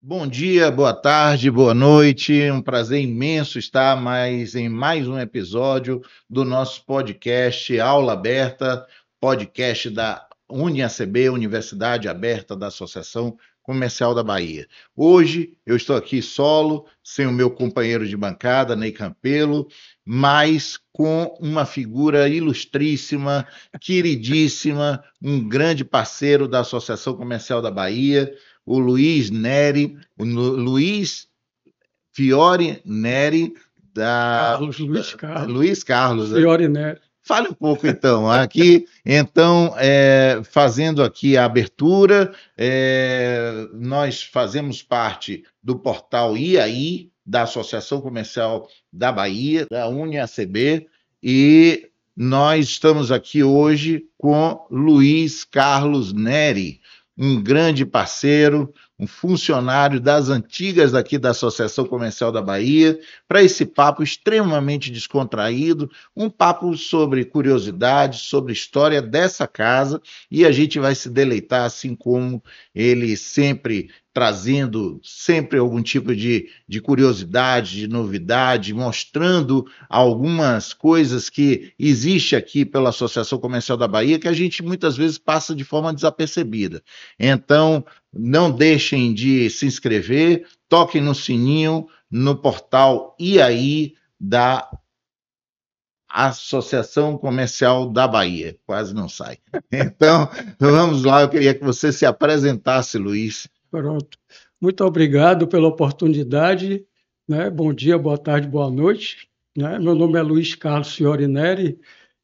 Bom dia, boa tarde, boa noite. Um prazer imenso estar em mais um episódio do nosso podcast Aula Aberta, podcast da UniACB, Universidade Aberta da Associação Comercial da Bahia. Hoje eu estou aqui solo, sem o meu companheiro de bancada, Ney Campelo, mas com uma figura ilustríssima, queridíssima, um grande parceiro da Associação Comercial da Bahia, o Luiz Neri, Luiz Fiore Neri, Luiz Carlos. Fiore Neri. Fale um pouco, então, aqui, fazendo aqui a abertura, nós fazemos parte do portal IAI, da Associação Comercial da Bahia, da UniACB, e nós estamos aqui hoje com Luiz Carlos Neri, um grande parceiro, um funcionário das antigas aqui da Associação Comercial da Bahia, para esse papo extremamente descontraído, um papo sobre curiosidades, sobre história dessa casa, e a gente vai se deleitar, assim como ele sempre trazendo sempre algum tipo de curiosidade, de novidade, mostrando algumas coisas que existe aqui pela Associação Comercial da Bahia que a gente muitas vezes passa de forma desapercebida. Então, não deixem de se inscrever, toquem no sininho no portal IAI da Associação Comercial da Bahia. Quase não sai. Então, vamos lá, eu queria que você se apresentasse, Luiz. Pronto. Muito obrigado pela oportunidade, né? Bom dia, boa tarde, boa noite, né? Meu nome é Luiz Carlos Fiore Neri,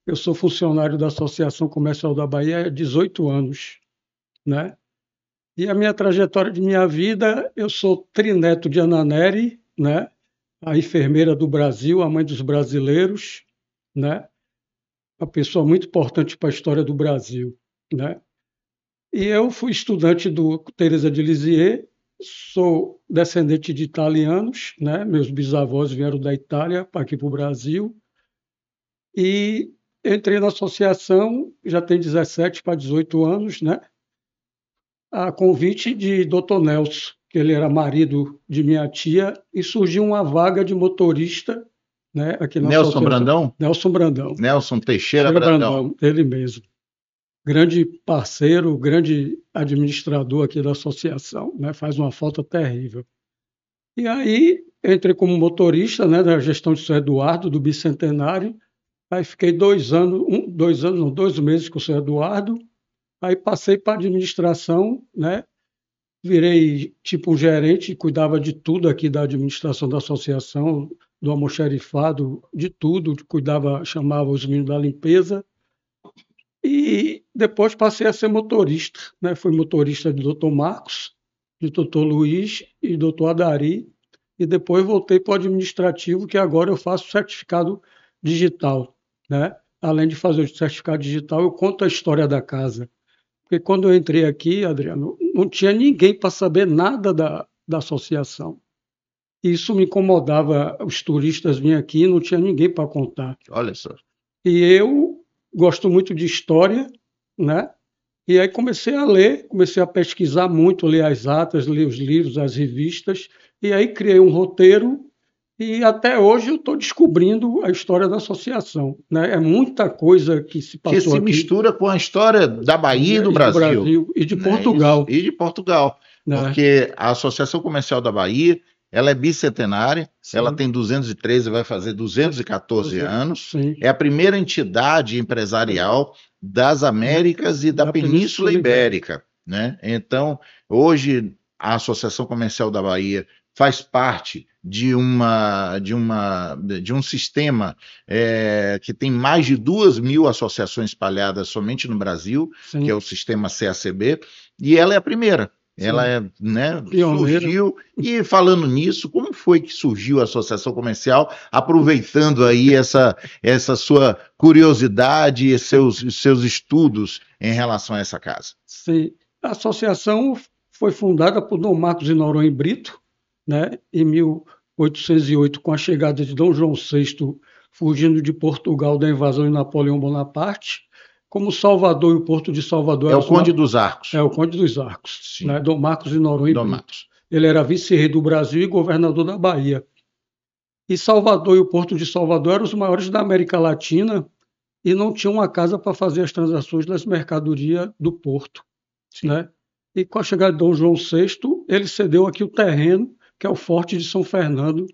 eu sou funcionário da Associação Comercial da Bahia há 18 anos, né? E a minha trajetória de minha vida, eu sou trineto de Ana Neri, né? A enfermeira do Brasil, a mãe dos brasileiros, né? Uma pessoa muito importante para a história do Brasil, né? E eu fui estudante do Teresa de Lisieux, sou descendente de italianos, né? Meus bisavós vieram da Itália para aqui para o Brasil. E entrei na associação, já tem 17 para 18 anos, né? A convite de Dr. Nelson, que ele era marido de minha tia, e surgiu uma vaga de motorista, né? Aqui na Nelson Brandão? Nelson Brandão. Nelson Teixeira Brandão. Ele mesmo. Grande parceiro, grande administrador aqui da associação, né? Faz uma falta terrível. E aí entrei como motorista, né, da gestão de São Eduardo, do Bicentenário. Aí fiquei 2 meses com o São Eduardo. Aí passei para a administração, né? Virei tipo um gerente, cuidava de tudo aqui da administração da associação, do almoxarifado, de tudo, chamava os meninos da limpeza. E depois passei a ser motorista, né? Fui motorista de Dr. Marcos, de Dr. Luiz e Dr. Adari, e depois voltei para o administrativo, que agora eu faço certificado digital, né? Além de fazer o certificado digital, eu conto a história da casa. Porque quando eu entrei aqui, Adriano, não tinha ninguém para saber nada da associação. Isso me incomodava, os turistas vinham aqui e não tinha ninguém para contar. Olha só. E eu gosto muito de história, né? E aí comecei a ler, comecei a pesquisar muito, ler as atas, ler os livros, as revistas, e aí criei um roteiro e até hoje eu estou descobrindo a história da associação, né? É muita coisa que se passou que se aqui, mistura com a história da Bahia e do Brasil. E de Portugal. E de Portugal, né? Porque a Associação Comercial da Bahia, ela é bicentenária, Sim. Ela tem 213, vai fazer 214 anos. Sim. É a primeira entidade empresarial das Américas e da Península Ibérica, né? Então, hoje, a Associação Comercial da Bahia faz parte de um sistema que tem mais de 2.000 associações espalhadas somente no Brasil, Sim. que é o sistema CACB, e ela é a primeira. Sim. Ela surgiu. E falando nisso, como foi que surgiu a Associação Comercial, aproveitando aí essa sua curiosidade e seus estudos em relação a essa casa? Sim, a associação foi fundada por Dom Marcos de Noronha e Brito, né, em 1808, com a chegada de Dom João VI, fugindo de Portugal da invasão de Napoleão Bonaparte. Como Salvador e o Porto de Salvador... É o Conde dos Arcos. É o Conde dos Arcos, né, Dom Marcos de Noronha e Brito. Ele era vice-rei do Brasil e governador da Bahia. E Salvador e o Porto de Salvador eram os maiores da América Latina e não tinha uma casa para fazer as transações das mercadorias do porto, Sim. né? E com a chegada de Dom João VI, ele cedeu aqui o terreno, que é o Forte de São Fernando,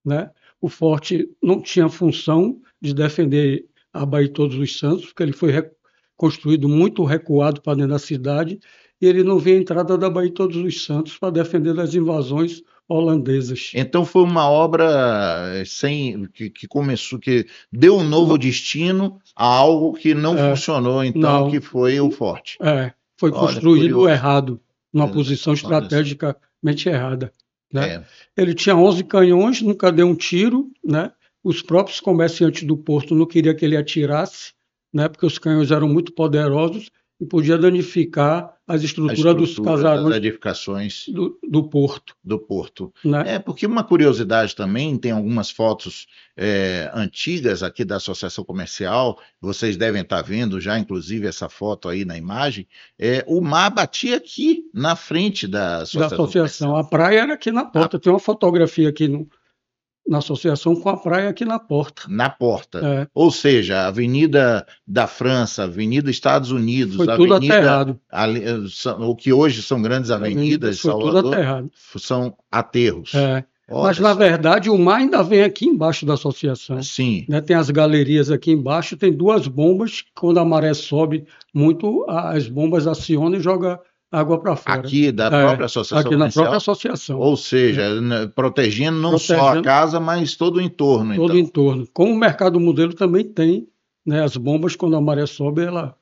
né? O forte não tinha função de defender a Baía de Todos os Santos, porque ele foi construído muito recuado para dentro da cidade, e ele não via a entrada da Baía de Todos os Santos para defender das invasões holandesas. Então foi uma obra que começou, que deu um novo destino a algo que não funcionou, então, não. que foi o forte. Foi Olha, construído curioso. errado, numa Olha posição só, olha só. estrategicamente errada, né? É. Ele tinha 11 canhões, nunca deu um tiro, né? Os próprios comerciantes do porto não queriam que ele atirasse, né? Porque os canhões eram muito poderosos e podia danificar as estruturas dos das casarões edificações do porto, do porto. né? Porque uma curiosidade também, tem algumas fotos antigas aqui da Associação Comercial, vocês devem estar vendo já, inclusive, essa foto aí na imagem, o mar batia aqui na frente da Associação Comercial. A praia era aqui na porta. Tem uma fotografia aqui na associação com a praia aqui na porta. Na porta. Ou seja, a Avenida da França, Avenida Estados Unidos, foi tudo aterrado. O que hoje são grandes avenidas, foi Salvador, tudo aterrado. São aterros. Mas, na verdade, o mar ainda vem aqui embaixo da associação. Sim. Né? Tem as galerias aqui embaixo, tem duas bombas, quando a maré sobe muito, as bombas acionam e jogam água para fora. Aqui da própria associação aqui comercial? Na própria associação. Ou seja, protegendo não só a casa, mas todo o entorno. Todo o entorno. Como o mercado modelo também tem, né, as bombas, quando a maré sobe, ela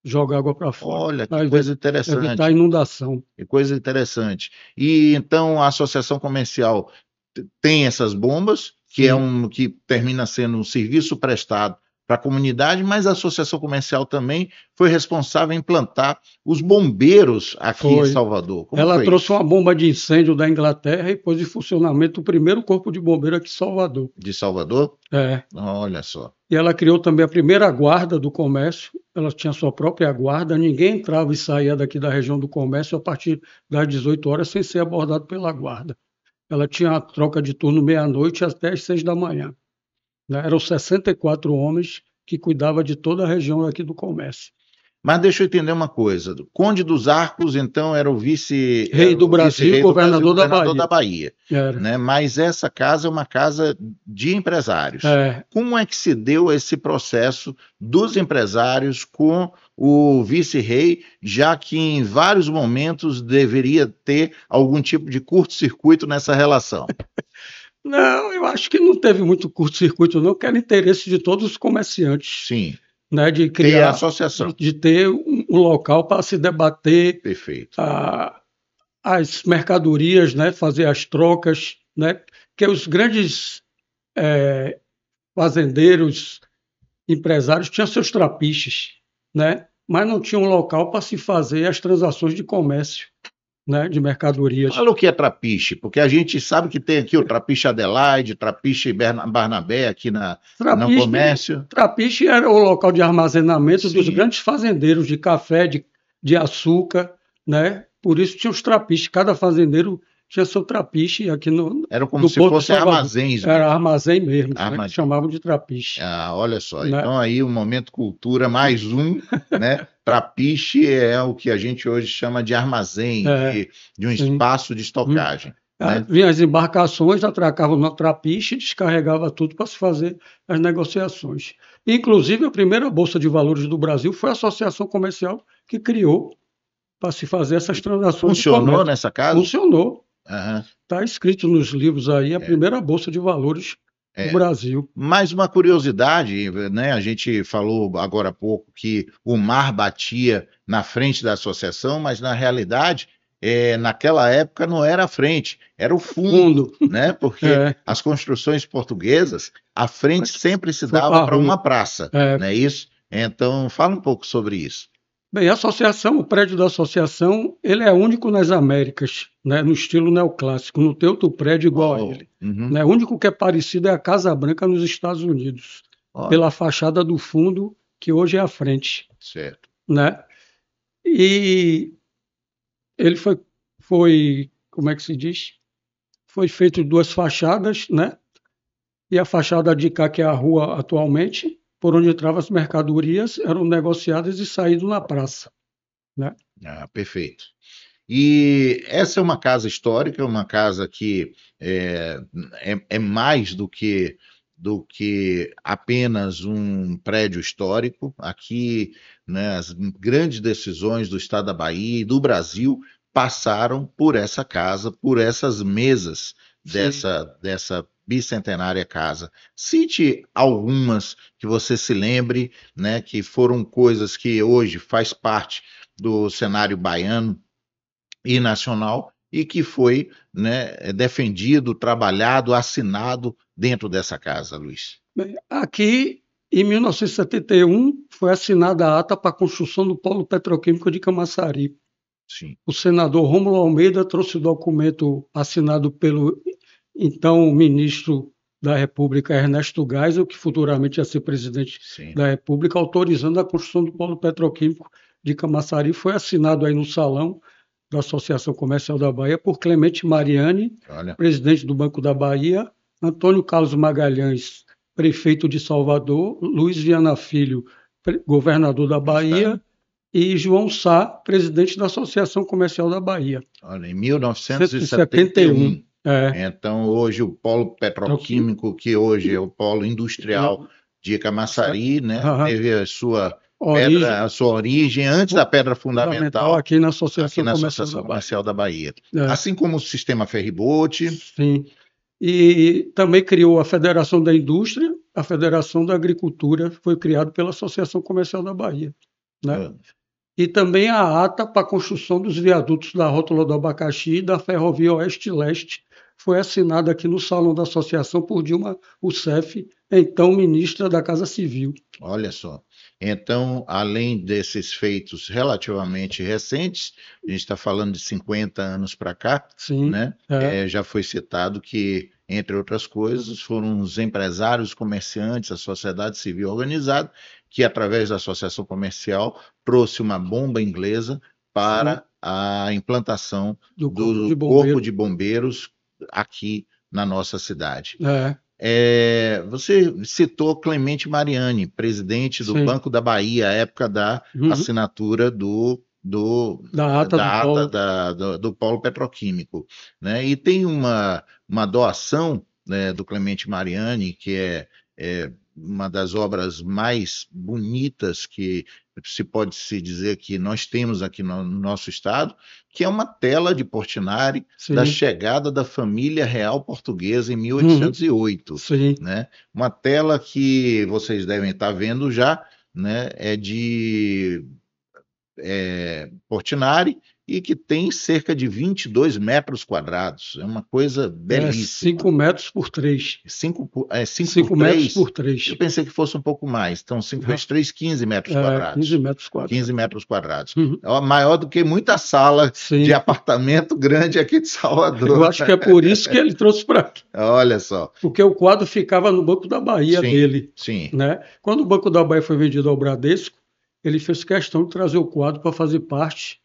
joga água para fora. Olha, que coisa interessante. Evitar a inundação. Que coisa interessante. E então a associação comercial tem essas bombas, que que termina sendo um serviço prestado para a comunidade, mas a associação comercial também foi responsável em implantar os bombeiros aqui em Salvador. Ela trouxe uma bomba de incêndio da Inglaterra e pôs em funcionamento o primeiro corpo de bombeiro aqui em Salvador. De Salvador? Olha só. E ela criou também a primeira guarda do comércio. Ela tinha sua própria guarda, ninguém entrava e saía daqui da região do comércio a partir das 18 horas sem ser abordado pela guarda. Ela tinha a troca de turno meia-noite até as 6 da manhã. Eram 64 homens que cuidavam de toda a região aqui do comércio. Mas deixa eu entender uma coisa. Conde dos Arcos, então, era o vice-rei do Brasil, governador da Bahia. Né? Mas essa casa é uma casa de empresários. Como é que se deu esse processo dos empresários com o vice-rei, já que em vários momentos deveria ter algum tipo de curto-circuito nessa relação? Não, eu acho que não teve muito curto-circuito, não, que era interesse de todos os comerciantes. Sim. Né, de criar, ter a associação. De ter um local para se debater. Perfeito. As mercadorias, né, fazer as trocas, né, que os grandes fazendeiros, empresários tinham seus trapiches, né, mas não tinha um local para se fazer as transações de comércio. Né, de mercadorias. Fala o que é trapiche, porque a gente sabe que tem aqui o trapiche Adelaide, trapiche Barnabé aqui no comércio. Trapiche era o local de armazenamento dos grandes fazendeiros de café, de açúcar, né? Por isso tinha os trapiches, cada fazendeiro tinha seu trapiche aqui no era como se fossem armazéns. Era armazém mesmo, né, chamavam de trapiche. Olha só, né? Então aí o Momento Cultura, mais um, né? Trapiche é o que a gente hoje chama de armazém, de um espaço de estocagem. Né? Vinham as embarcações, atracavam no trapiche e descarregava tudo para se fazer as negociações. Inclusive, a primeira Bolsa de Valores do Brasil foi a associação comercial que criou para se fazer essas transações. Funcionou nessa casa? Funcionou. Está escrito nos livros aí a primeira Bolsa de Valores do Brasil. Mais uma curiosidade, né? A gente falou agora há pouco que o mar batia na frente da associação, mas na realidade, naquela época não era a frente, era o fundo. Né? Porque as construções portuguesas, a frente sempre se dava para uma praça, não é isso? Então, fala um pouco sobre isso. Bem, a associação, o prédio da associação, ele é único nas Américas, né, no estilo neoclássico, não tem outro prédio igual a ele. Né, o único que é parecido é a Casa Branca nos Estados Unidos, pela fachada do fundo, que hoje é a frente. Certo. Né? E ele foi como é que se diz? Foi feito 2 fachadas, né? E a fachada de cá, que é a rua atualmente, por onde entravam as mercadorias, eram negociadas e saídas na praça, né? Ah, perfeito. E essa é uma casa histórica, uma casa que é mais do que apenas um prédio histórico. Aqui, né, as grandes decisões do Estado da Bahia e do Brasil passaram por essa casa, por essas mesas Sim. dessa bicentenária casa. Cite algumas que você se lembre, né, que foram coisas que hoje faz parte do cenário baiano e nacional e que foi, né, defendido, trabalhado, assinado dentro dessa casa, Luiz. Bem, aqui, em 1971, foi assinada a ata para a construção do polo petroquímico de Camaçari. Sim. O senador Rômulo Almeida trouxe o documento assinado pelo então ministro da República, Ernesto Geisel, que futuramente ia ser presidente Sim. da República, autorizando a construção do polo petroquímico de Camaçari. Foi assinado aí no salão da Associação Comercial da Bahia por Clemente Mariani, Olha, presidente do Banco da Bahia, Antônio Carlos Magalhães, prefeito de Salvador, Luiz Viana Filho, governador da Bahia, e João Sá, presidente da Associação Comercial da Bahia. olha, em 1971. Então, hoje o polo petroquímico, que hoje é o polo industrial de Camaçari, né, teve a sua origem antes da pedra fundamental aqui na Associação Comercial da Bahia. Assim como o sistema ferry-boat. Sim. E também criou a Federação da Indústria, a Federação da Agricultura, foi criado pela Associação Comercial da Bahia, né? E também a ata para a construção dos viadutos da Rótula do Abacaxi e da Ferrovia Oeste-Leste foi assinada aqui no Salão da Associação por Dilma Rousseff, então ministra da Casa Civil. Olha só. Então, além desses feitos relativamente recentes, a gente está falando de 50 anos para cá, Sim, né? Já foi citado que, entre outras coisas, foram os empresários, comerciantes, a sociedade civil organizada, que, através da associação comercial, trouxe uma bomba inglesa para a implantação do Corpo de Bombeiros aqui na nossa cidade. Você citou Clemente Mariani, presidente do Banco da Bahia, à época da assinatura da ata do polo petroquímico, né? E tem uma doação, né, do Clemente Mariani, que é uma das obras mais bonitas que pode se dizer que nós temos aqui no nosso estado, que é uma tela de Portinari da chegada da família real portuguesa em 1808. Né? Uma tela que vocês devem estar vendo já, né? É de Portinari e que tem cerca de 22 metros quadrados. É uma coisa belíssima. 5 metros por 3. 5 metros por 3. Eu pensei que fosse um pouco mais. Então, 5 vezes 3, 15 metros quadrados. 15 metros quadrados. 15 metros quadrados. É maior do que muita sala de apartamento grande aqui de Salvador. Eu acho que é por isso que ele trouxe para aqui. Olha só. Porque o quadro ficava no Banco da Bahia dele. Sim. Né? Quando o Banco da Bahia foi vendido ao Bradesco, ele fez questão de trazer o quadro para fazer parte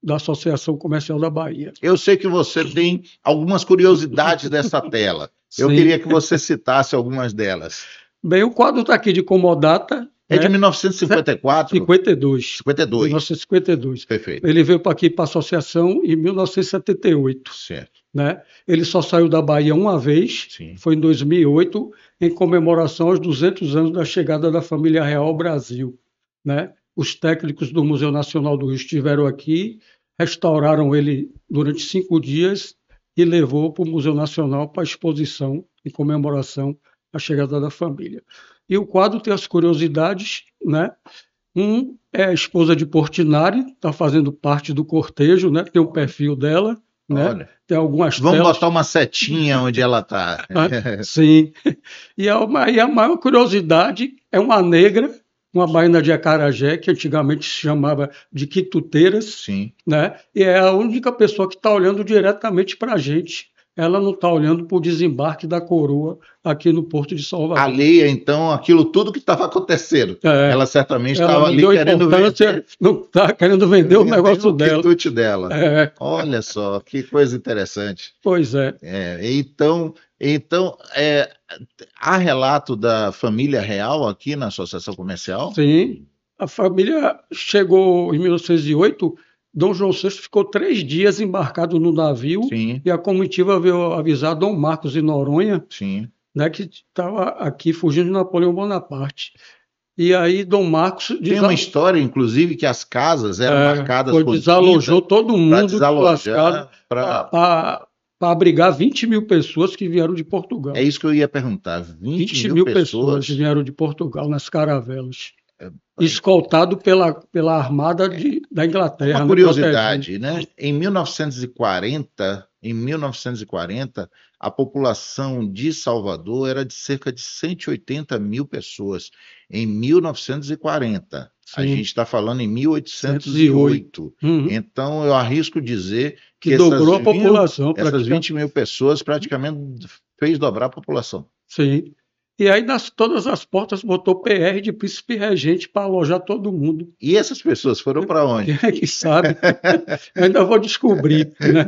da Associação Comercial da Bahia. Eu sei que você tem algumas curiosidades dessa tela. Eu queria que você citasse algumas delas. Bem, o quadro está aqui de comodata. É de 1954? 52. 1952. Perfeito. Ele veio aqui para a associação em 1978. Certo. Né? Ele só saiu da Bahia uma vez, foi em 2008, em comemoração aos 200 anos da chegada da família real ao Brasil. Né? Os técnicos do Museu Nacional do Rio estiveram aqui, restauraram ele durante 5 dias e levou para o Museu Nacional para a exposição em comemoração à chegada da família. E o quadro tem as curiosidades, né? É a esposa de Portinari, está fazendo parte do cortejo, né? Tem o perfil dela, né? Olha, tem algumas vamos telas. botar uma setinha onde ela está. Sim. E a maior curiosidade é uma negra, uma baiana de acarajé, que antigamente se chamava de quituteiras. Sim. Né? E é a única pessoa que está olhando diretamente para a gente. ela não está olhando para o desembarque da coroa aqui no Porto de Salvador. Alheia, então, aquilo tudo que estava acontecendo. Ela certamente estava ali querendo vender. Não está querendo vender o negócio dela. O quitute dela. Olha só, que coisa interessante. Pois é. Então, há relato da família real aqui na Associação Comercial? Sim. A família chegou em 1908. Dom João VI ficou 3 dias embarcado no navio. Sim. E a comitiva veio avisar Dom Marcos de Noronha, sim, né, que estava aqui fugindo de Napoleão Bonaparte. E aí Dom Marcos... Tem uma história, inclusive, que as casas eram marcadas com desalojou todo mundo de suas casas para abrigar 20 mil pessoas que vieram de Portugal. É isso que eu ia perguntar. 20 mil pessoas vieram de Portugal nas caravelas. Escoltado pela armada da Inglaterra. Uma curiosidade, né? Em 1940, a população de Salvador era de cerca de 180 mil pessoas. Em 1940. Sim. A gente está falando em 1808. Então, eu arrisco dizer que dobrou a população. Essas 20 mil pessoas praticamente fez dobrar a população. Sim. E aí, todas as portas, botou PR de príncipe regente para alojar todo mundo. E essas pessoas foram para onde? Quem é que sabe? Eu ainda vou descobrir, né?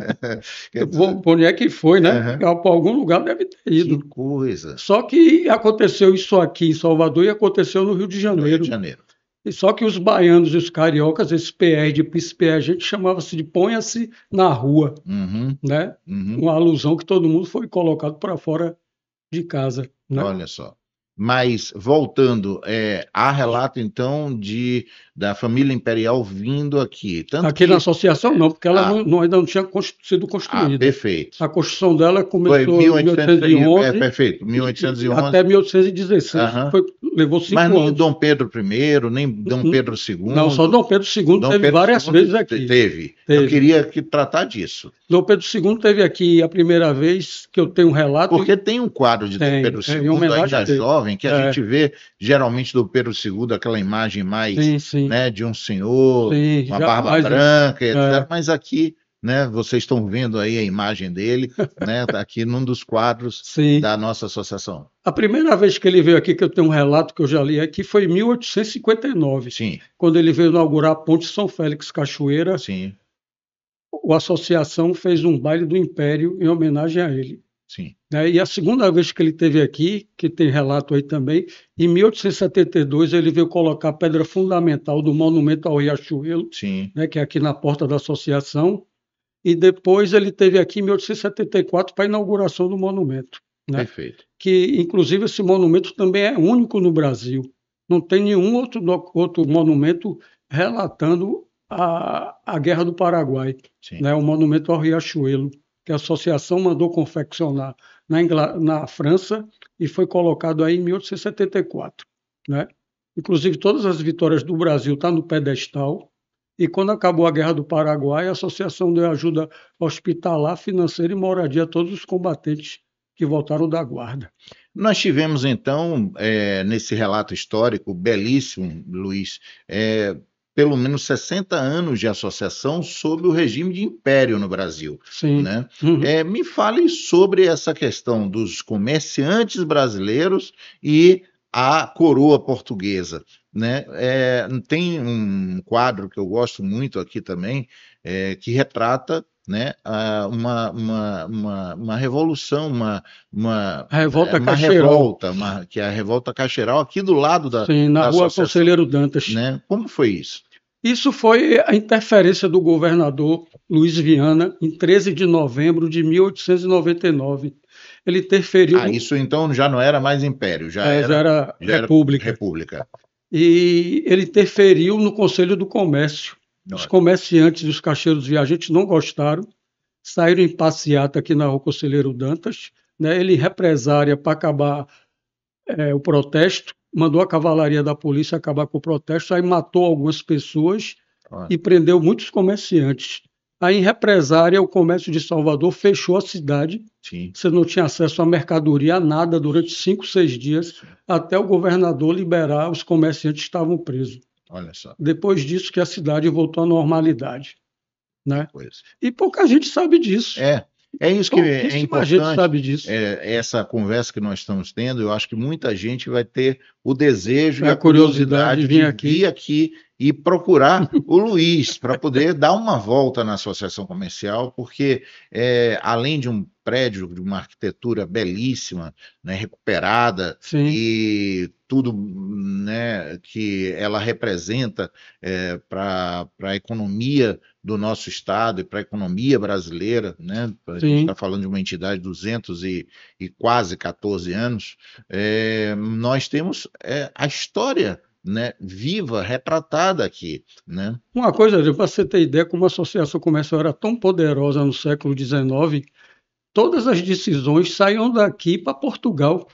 Onde é que foi, né? Para algum lugar deve ter ido. Que coisa. Só que aconteceu isso aqui em Salvador e aconteceu no Rio de Janeiro. No Rio de Janeiro. E só que os baianos e os cariocas, esse PR de príncipe regente, chamava-se de ponha-se na rua, né? Uma alusão que todo mundo foi colocado para fora de casa. Né? Olha só. Mas, voltando, há relato, então, da família imperial vindo aqui. Aqui na associação, não, porque ela ainda não tinha sido construída. Perfeito. A construção dela começou em 1811. Perfeito, 1811. Até 1816. Levou 5 anos. Mas nem Dom Pedro I, nem Dom Pedro II. Não, só Dom Pedro II teve várias vezes aqui. Teve. Eu queria tratar disso. Dom Pedro II teve aqui a primeira vez que eu tenho um relato. Porque tem um quadro de Dom Pedro II ainda jovem, que a gente vê geralmente do Pedro II, aquela imagem mais né, de um senhor, uma barba branca, etc. Mas aqui, né, vocês estão vendo aí a imagem dele, né, aqui num dos quadros da nossa associação. A primeira vez que ele veio aqui, que eu tenho um relato que eu já li aqui, foi em 1859. Sim. Quando ele veio inaugurar a Ponte São Félix Cachoeira. Sim. A associação fez um baile do Império em homenagem a ele. Sim. E a segunda vez que ele esteve aqui, que tem relato aí também, em 1872 ele veio colocar a pedra fundamental do monumento ao Riachuelo, né, que é aqui na porta da associação, e depois ele esteve aqui em 1874 para a inauguração do monumento. Né? Perfeito. Que, inclusive, esse monumento também é único no Brasil. Não tem nenhum outro monumento relatando a Guerra do Paraguai, né, o monumento ao Riachuelo, que a associação mandou confeccionar na França e foi colocado aí em 1874. Né? Inclusive, todas as vitórias do Brasil estão no pedestal, e quando acabou a Guerra do Paraguai, a associação deu ajuda hospitalar, financeira e moradia a todos os combatentes que voltaram da guarda. Nós tivemos, então, nesse relato histórico belíssimo, Luiz, pelo menos 60 anos de associação sob o regime de império no Brasil. Sim. Né? Me fale sobre essa questão dos comerciantes brasileiros e a coroa portuguesa. Né? Tem um quadro que eu gosto muito aqui também, que retrata, né, uma revolução, uma revolta que é a revolta Caxeiral, aqui do lado da na rua Conselheiro Dantas. Né? Como foi isso? Isso foi a interferência do governador Luiz Viana em 13 de novembro de 1899. Ele interferiu... Isso então já não era mais império, já era república. E ele interferiu no Conselho do Comércio. Os comerciantes e os caixeiros viajantes não gostaram, saíram em passeata aqui na rua Conselheiro Dantas. Né? Ele represária para acabar o protesto, mandou a cavalaria da polícia acabar com o protesto, aí matou algumas pessoas e prendeu muitos comerciantes. Aí, em represária, o comércio de Salvador fechou a cidade. Você não tinha acesso à mercadoria, a nada, durante 5, 6 dias, até o governador liberar os comerciantes que estavam presos. Olha só. Depois disso que a cidade voltou à normalidade. Né? E pouca gente sabe disso. É isso que é Pouquíssima gente importante, sabe disso. essa conversa que nós estamos tendo. Eu acho que muita gente vai ter o desejo e A a curiosidade de curiosidade de vir vir aqui. aqui e procurar o Luiz para poder dar uma volta na associação comercial, porque além de um prédio, de uma arquitetura belíssima, né, recuperada, Sim, e tudo, né, que ela representa para a economia do nosso estado e para a economia brasileira, né? A gente está sim. falando de uma entidade de 200 e quase 14 anos. Nós temos a história, né, viva, retratada aqui, né? Uma coisa, para você ter ideia, como a associação comercial era tão poderosa no século XIX, todas as decisões saíam daqui para Portugal,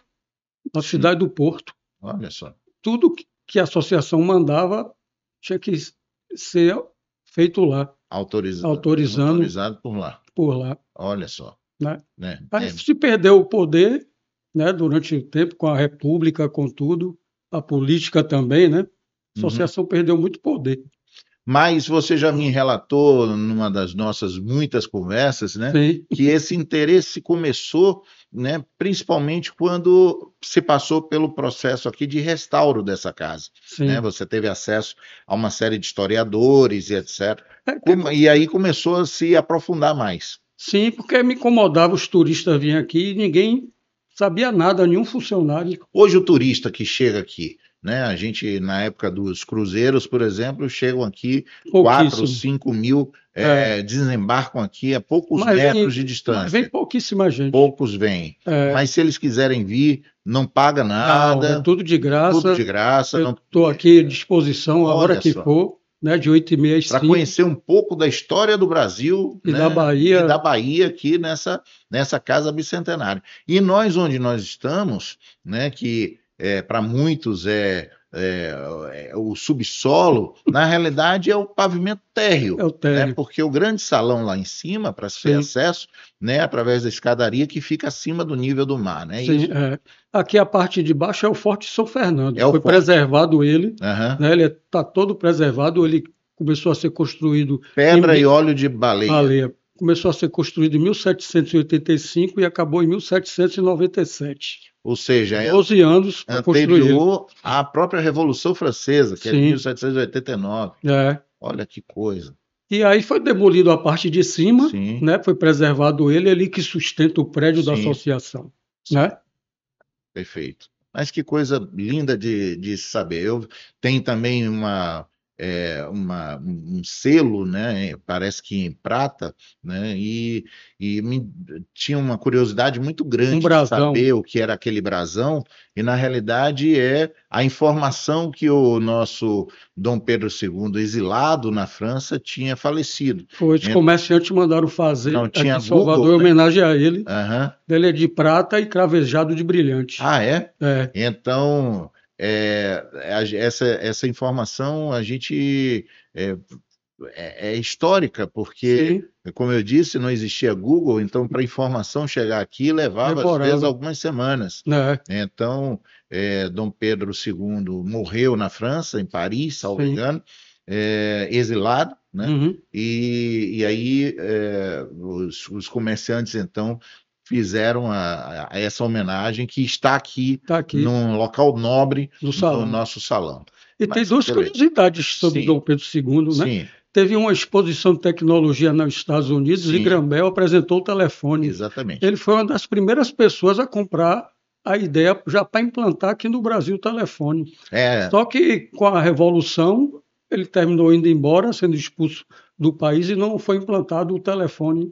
na Sim, cidade do Porto. olha só, Tudo que a associação mandava tinha que ser feito lá, autorizando autorizado por lá, por lá, olha só, né? né? Aí se perdeu o poder, né, durante o tempo, com a República, com tudo, a política também, né? A Uhum. associação perdeu muito poder. Mas você já me relatou, numa das nossas muitas conversas, né, Sim, que esse interesse começou, né, principalmente quando se passou pelo processo aqui de restauro dessa casa, né? sim. Você teve acesso a uma série de historiadores e etc. É, E aí começou a se aprofundar mais. sim, porque me incomodava os turistas virem aqui e ninguém sabia nada, nenhum funcionário, Hoje o turista que chega aqui, né? A gente, na época dos cruzeiros, por exemplo, chegam aqui 4, pouquíssimo. 5 mil, É, desembarcam aqui a poucos mas metros de vem distância. pouquíssima gente. Poucos vêm. É, Mas se eles quiserem vir, não paga não, é nada, tudo de tudo de graça. graça. Eu Não... estou aqui à disposição a hora Olha que só, for, né, de 8h30 às para 5h conhecer um pouco da história do Brasil, e da né, e Bahia. da Bahia aqui nessa casa bicentenária. E nós, onde nós estamos, né, que para muitos é o subsolo, na realidade é o pavimento térreo, É o né, térreo. porque o grande salão lá em cima, para se ter Sim, acesso, né, através da escadaria que fica acima do nível do mar, não é sim. isso? É. Aqui a parte de baixo é o Forte São Fernando. É o Foi forte. preservado ele, Aham. né, ele está todo preservado. Ele começou a ser construído em Pedra e óleo de baleia. Baleia. Começou a ser construído em 1785 e acabou em 1797. Ou seja, 12 anos para construir ele. anterior à própria Revolução Francesa, que é de Sim, 1789. é. Olha que coisa. E aí foi demolido a parte de cima, Sim, né? Foi preservado ele, ele que sustenta o prédio da sim, associação, sim, né? perfeito. Mas que coisa linda de saber. Eu tenho também um selo, né? Parece que em prata, né? E tinha uma curiosidade muito Um grande de brasão. saber o que era aquele brasão, e na realidade é a informação que o nosso Dom Pedro II, exilado na França, tinha falecido. Foi, os comerciantes mandaram Não fazer aqui tinha em Salvador Google, em né? homenagem a ele. Aham. Ele é de prata e cravejado de brilhante. Ah, é? É, Então, essa informação a gente é, é histórica, porque, sim, como eu disse, não existia Google, então para a informação chegar aqui levava às vezes demorava, algumas semanas. né? Então, Dom Pedro II morreu na França, em Paris, salvo Sim. engano, exilado, né? Uhum. E aí os comerciantes então fizeram essa homenagem que está aqui Tá aqui num local nobre no no salão. nosso salão. E tem Mas duas beleza. curiosidades sobre Sim, Dom Pedro II, né? sim, Teve uma exposição de tecnologia nos Estados Unidos e sim, Graham Bell apresentou o telefone. exatamente. Ele foi uma das primeiras pessoas a comprar a ideia já para implantar aqui no Brasil o telefone. É, Só que com a Revolução ele terminou indo embora, sendo expulso do país e não foi implantado o telefone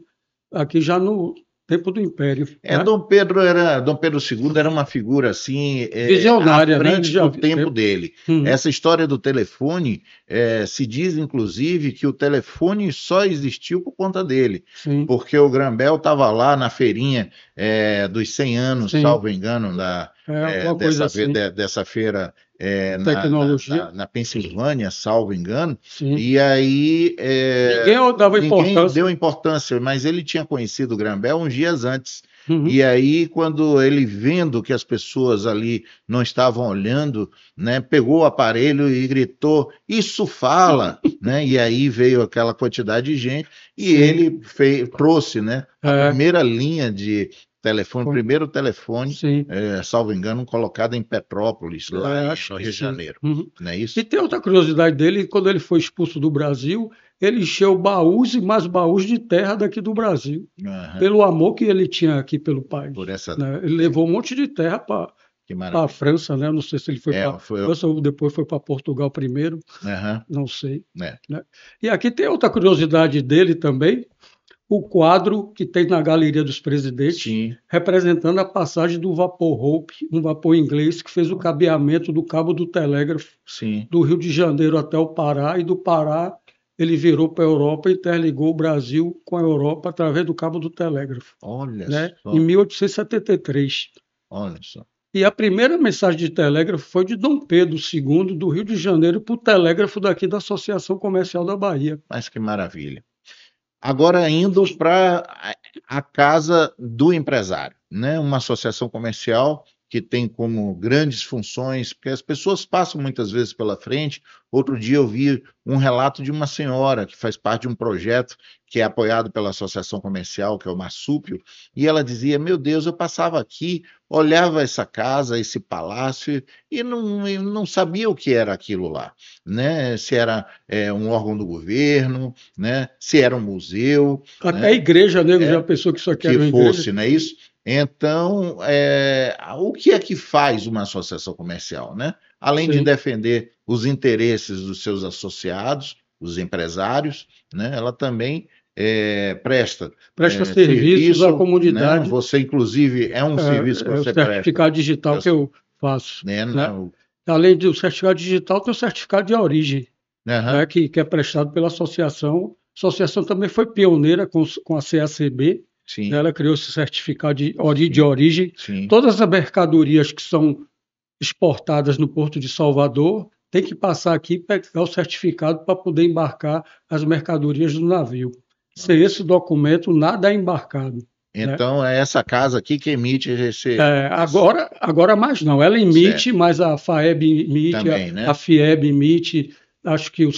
aqui já no tempo do Império, né? Dom Pedro II era uma figura assim, à Visionária, né? Ele frente já do viu tempo tempo. dele. Uhum. Essa história do telefone, se diz inclusive que o telefone só existiu por conta dele, Sim, porque o Graham-Bell estava lá na feirinha dos 100 anos, sim. salvo engano, Alguma coisa assim. dessa feira Tecnologia. na Pensilvânia, salvo engano, Sim. e aí Ninguém dava ninguém importância. deu importância, mas ele tinha conhecido o Graham-Bell uns dias antes. Uhum. E aí, quando ele vendo que as pessoas ali não estavam olhando, né, pegou o aparelho e gritou: "Isso fala!", né? E aí veio aquela quantidade de gente e Sim. ele trouxe, né, a É, primeira linha de telefone, o foi. primeiro telefone, Sim. salvo engano, colocado em Petrópolis, lá Acho no que Rio de sim. Janeiro. Uhum. Não é E isso? tem outra curiosidade dele, quando ele foi expulso do Brasil, ele encheu baús e mais baús de terra daqui do Brasil, Aham. pelo amor que ele tinha aqui pelo país, Por essa. né? Ele levou um monte de terra para Que a maravilha. França, né? Eu não sei se ele foi para Foi. França ou depois foi para Portugal primeiro, Aham. não sei, É. né? E aqui tem outra curiosidade dele também, o quadro que tem na Galeria dos Presidentes, Sim. representando a passagem do vapor Hope, um vapor inglês que fez o cabeamento do cabo do telégrafo Sim. do Rio de Janeiro até o Pará, e do Pará ele virou para a Europa e interligou o Brasil com a Europa através do cabo do telégrafo, Olha né? só. Em 1873. Olha só. E a primeira mensagem de telégrafo foi de Dom Pedro II, do Rio de Janeiro, para o telégrafo daqui da Associação Comercial da Bahia. Mas que maravilha. Agora indo para a casa do empresário, né? Uma associação comercial que tem como grandes funções, porque as pessoas passam muitas vezes pela frente. Outro dia eu vi um relato de uma senhora que faz parte de um projeto que é apoiado pela associação comercial, que é o Marsúpio, e ela dizia: "Meu Deus, eu passava aqui, olhava essa casa, esse palácio, e não sabia o que era aquilo lá, né? Se era um órgão do governo, né? Se era um museu, Até a né? igreja, nego, já É, pensou que isso aqui que era uma igreja? fosse, não é isso? Então, o que é que faz uma associação comercial, né? Além de Sim. defender os interesses dos seus associados, os empresários, né? Ela também presta Presta serviços à serviço, né? comunidade, Você, inclusive, é um serviço que é o você presta, certificado digital que eu faço, né? né? Além do certificado digital, tem o certificado de origem, Aham. né? Que é prestado pela associação. A associação também foi pioneira com a CACB, né? Sim, Ela criou esse certificado de sim, origem. sim. Todas as mercadorias que são exportadas no Porto de Salvador tem que passar aqui e pegar o certificado para poder embarcar as mercadorias do navio. Sem esse documento, nada é embarcado, né? Então, é essa casa aqui que emite Agora mais não. Ela certo, emite, mas a FAEB emite, também, a né? FIEB emite, acho que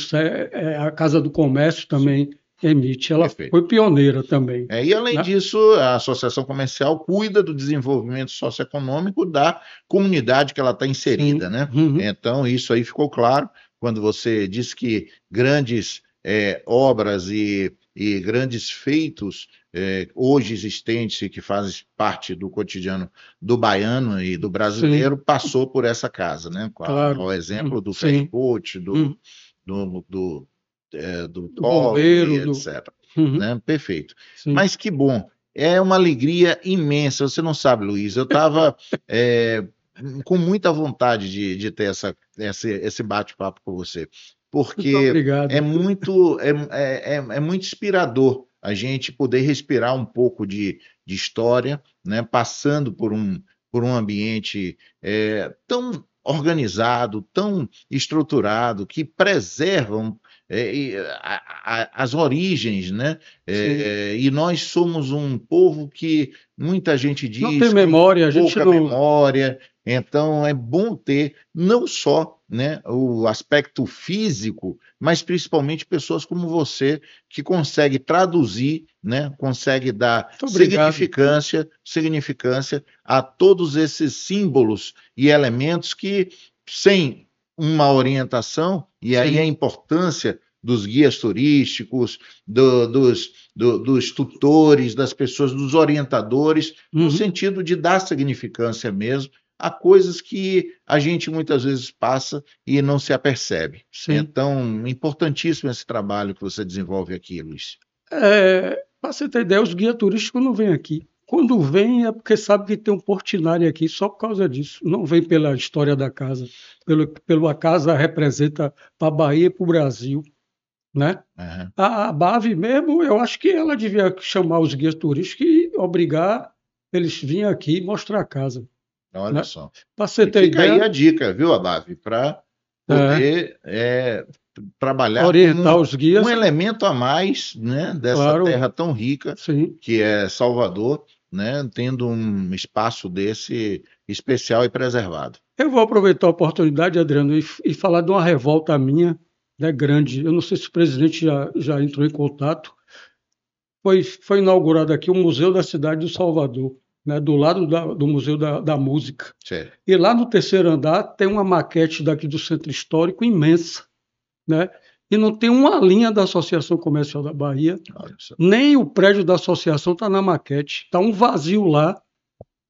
a Casa do Comércio também emite. Ela Perfeito. foi pioneira também, E, além né? disso, a associação comercial cuida do desenvolvimento socioeconômico da comunidade que ela está inserida, Sim. né? Uhum. Então, isso aí ficou claro quando você disse que grandes obras e grandes feitos hoje existentes e que fazem parte do cotidiano do baiano e do Sim, brasileiro passou por essa casa, né? claro. Ao exemplo do Sim. ferry-boat, Uhum. do Do polo e bombeiro, do. etc. Uhum. Né? Perfeito. Sim. Mas que bom. É uma alegria imensa. Você não sabe, Luiz, eu estava com muita vontade de ter esse bate-papo com você, Muito porque obrigado. é muito inspirador a gente poder respirar um pouco de história, né? Passando por um ambiente tão organizado, tão estruturado, que preservam as origens, né? Sim. E nós somos um povo que muita gente Não tem diz que tem memória, a gente pouca não. memória, então é bom ter não só, né, o aspecto físico, mas principalmente pessoas como você que consegue traduzir, né, consegue dar Muito obrigado. significância a todos esses símbolos e elementos que, sem uma orientação, e aí a Sim. importância dos guias turísticos, dos tutores, das pessoas, dos orientadores, no Uhum. sentido de dar significância mesmo a coisas que a gente muitas vezes passa e não se apercebe. Sim. Então, importantíssimo esse trabalho que você desenvolve aqui, Luiz. Para você ter ideia, os guias turísticos não vêm aqui. Quando vem é porque sabe que tem um Portinari aqui, só por causa disso. Não vem pela história da casa, pelo a casa representa para a Bahia e para o Brasil, né? Uhum. A BAV mesmo, eu acho que ela devia chamar os guias turísticos e obrigar eles virem aqui e mostrar a casa, Olha né? só. Para você E ter fica aí ideia, a dica, viu, Abave, para poder trabalhar orientar como os um guias, elemento a mais, né, dessa claro, terra tão rica sim. que é Salvador, né, tendo um espaço desse especial e preservado. Eu vou aproveitar a oportunidade, Adriano, e falar de uma revolta minha, né, grande. Eu não sei se o presidente já entrou em contato. Foi inaugurado aqui o Museu da Cidade do Salvador, né, do lado do Museu da Música. Certo. E lá no terceiro andar tem uma maquete daqui do Centro Histórico imensa, né? E não tem uma linha da Associação Comercial da Bahia, Olha só. nem o prédio da associação está na maquete. Está um vazio lá.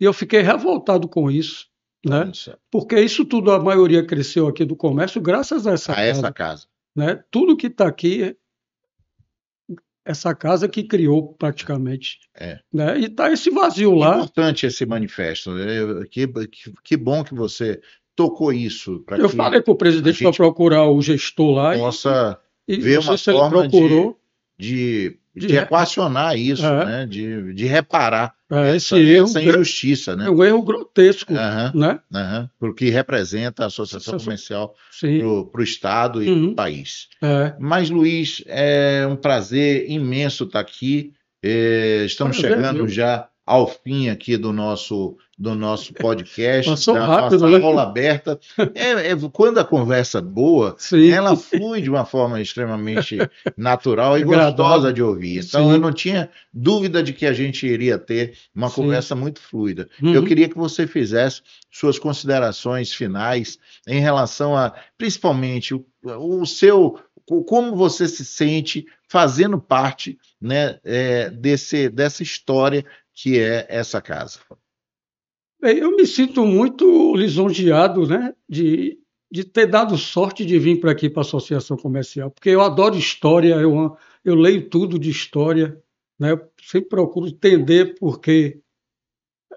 E eu fiquei revoltado com isso, né? Olha só. Porque isso tudo, a maioria cresceu aqui do comércio graças a essa A casa, essa casa. né? Tudo que está aqui, essa casa que criou praticamente, É. né? E está esse vazio lá. Importante esse manifesto. Que bom que você tocou isso para Eu que falei com o presidente para gente procurar o gestor lá possa e ver não sei uma se ele forma procurou de de re- equacionar isso, é, né? De reparar esse erro, essa injustiça, né? é um erro grotesco, Aham, né? aham, porque representa a Associação Comercial Sim. para o Estado e para o país. É. Mas, Luiz, é um prazer imenso estar aqui. Estamos Prazer é chegando meu. já ao fim aqui do nosso podcast, Passou da rápido, nossa né? aula aberta. Quando a conversa boa, Sim. ela flui de uma forma extremamente natural e Agradável. gostosa de ouvir. Então, Sim. eu não tinha dúvida de que a gente iria ter uma Sim. conversa muito fluida. Uhum. Eu queria que você fizesse suas considerações finais em relação a, principalmente, o seu, como você se sente fazendo parte, né, dessa história que é essa casa. Bem, eu me sinto muito lisonjeado, né, de ter dado sorte de vir para aqui para a Associação Comercial, porque eu adoro história, eu leio tudo de história, né, eu sempre procuro entender por que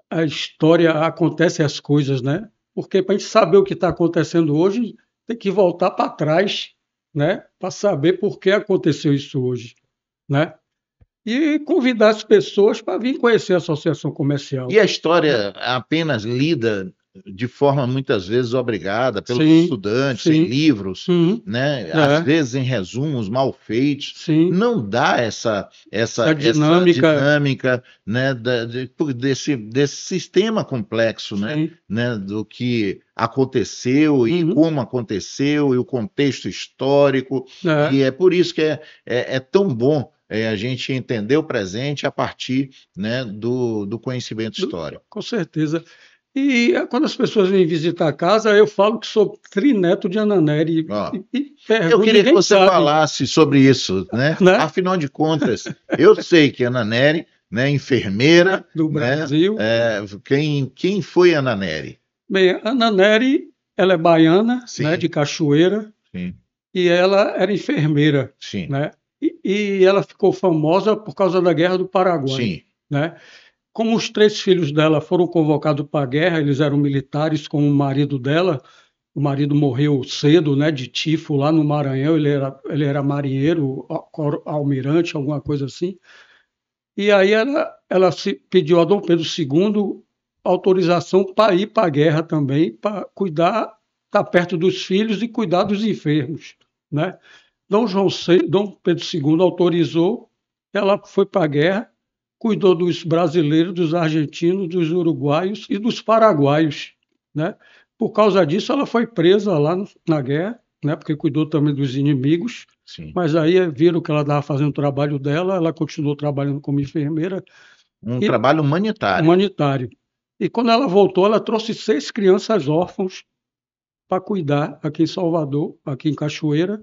a história acontece as coisas, né? Porque para a gente saber o que está acontecendo hoje, tem que voltar para trás, né, para saber por que aconteceu isso hoje, né? E convidar as pessoas para vir conhecer a Associação Comercial. E a história apenas lida de forma muitas vezes obrigada pelos Sim, estudantes, sim. em livros, Uhum. né? Às vezes em resumos mal feitos, Sim. não dá essa dinâmica, né? Desse sistema complexo, né? Sim. Né? Do que aconteceu e Uhum. como aconteceu e o contexto histórico. E é por isso que é tão bom a gente entender o presente a partir, né, do conhecimento histórico. Com certeza. E quando as pessoas vêm visitar a casa, eu falo que sou trineto de Ananeri. Eu queria que você falasse sobre isso, né? Afinal de contas, eu sei que Ananeri, né, enfermeira do Brasil. Quem foi Ananeri? Bem, a Ananeri, ela é baiana, né, de Cachoeira. Sim. E ela era enfermeira. Sim. Né? E ela ficou famosa por causa da Guerra do Paraguai. Sim. Né? Como os 3 filhos dela foram convocados para a guerra, eles eram militares com o marido dela. O marido morreu cedo, né, de tifo lá no Maranhão. Ele era marinheiro, almirante, alguma coisa assim. E aí ela pediu a Dom Pedro II autorização para ir para a guerra também, para cuidar, estar perto dos filhos e cuidar dos enfermos. Né? Dom Pedro II autorizou, ela foi para a guerra, cuidou dos brasileiros, dos argentinos, dos uruguaios e dos paraguaios. Né? Por causa disso, ela foi presa lá na guerra, né? Porque cuidou também dos inimigos. Sim. Mas aí viram que ela estava fazendo o trabalho dela, ela continuou trabalhando como enfermeira. Trabalho humanitário. Humanitário. E quando ela voltou, ela trouxe 6 crianças órfãos para cuidar aqui em Salvador, aqui em Cachoeira.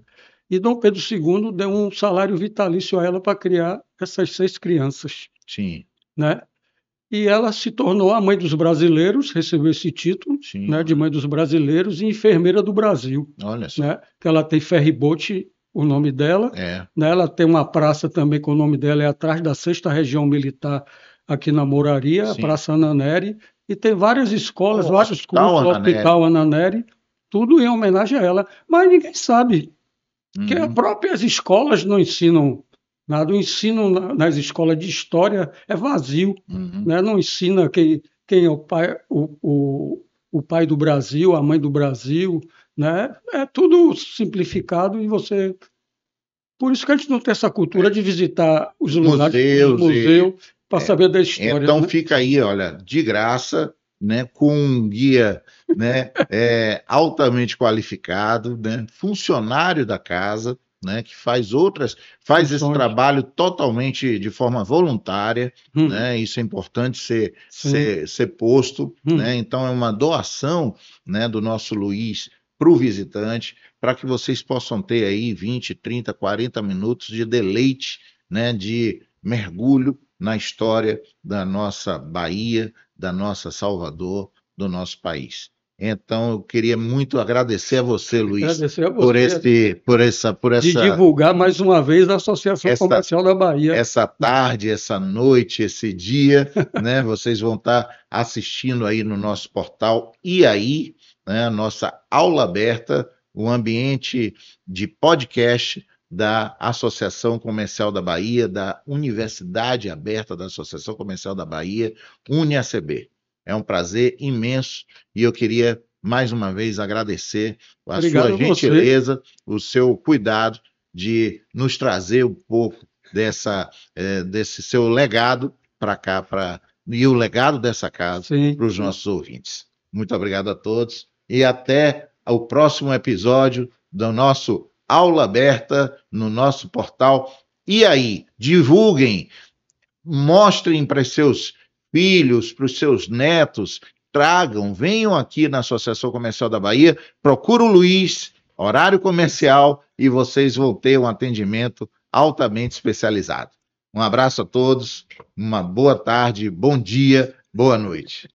E Dom Pedro II deu um salário vitalício a ela para criar essas 6 crianças. Sim. Né? E ela se tornou a mãe dos brasileiros, recebeu esse título, né, de mãe dos brasileiros e enfermeira do Brasil. Olha só. Né? Que ela tem ferryboat, o nome dela. Né? Ela tem uma praça também com o nome dela, é atrás da 6ª Região Militar, aqui na Moraria, a Praça Ananeri. E tem várias escolas, vários cursos, o Hospital Ananeri, tudo em homenagem a ela. Mas ninguém sabe. Porque as próprias escolas não ensinam nada. O ensino nas escolas de história é vazio. Né? Não ensina quem é o pai do Brasil, a mãe do Brasil. Né? É tudo simplificado e Por isso que a gente não tem essa cultura de visitar os lugares, os museus. para saber da história. Então né? fica aí, olha, de graça, né, com um guia, né, altamente qualificado, né, funcionário da casa, né, que faz esse Funções. trabalho totalmente de forma voluntária, Hum, né, isso é importante sim. ser posto, né, Hum, então é uma doação, né, do nosso Luiz para o visitante, para que vocês possam ter aí 20, 30, 40 minutos de deleite, né, de mergulho na história da nossa Bahia, da nossa Salvador, do nosso país. Então, eu queria muito agradecer a você, Luiz, agradecer a por você de essa, divulgar mais uma vez a Associação essa, Comercial da Bahia. essa tarde, essa noite, esse dia, né? Vocês vão estar assistindo aí no nosso portal e aí, né? A nossa aula aberta, o ambiente de podcast da Associação Comercial da Bahia, da Universidade Aberta da Associação Comercial da Bahia, UniACB. É um prazer imenso e eu queria mais uma vez agradecer a sua Obrigado a você. gentileza, o seu cuidado de nos trazer um pouco desse seu legado para cá, e o legado dessa casa Sim. para os nossos ouvintes. Muito obrigado a todos e até o próximo episódio do nosso Aula Aberta no nosso portal. E aí, divulguem, mostrem para os seus filhos, para os seus netos, tragam, venham aqui na Associação Comercial da Bahia, procura o Luiz, horário comercial, e vocês vão ter um atendimento altamente especializado. Um abraço a todos, uma boa tarde, bom dia, boa noite.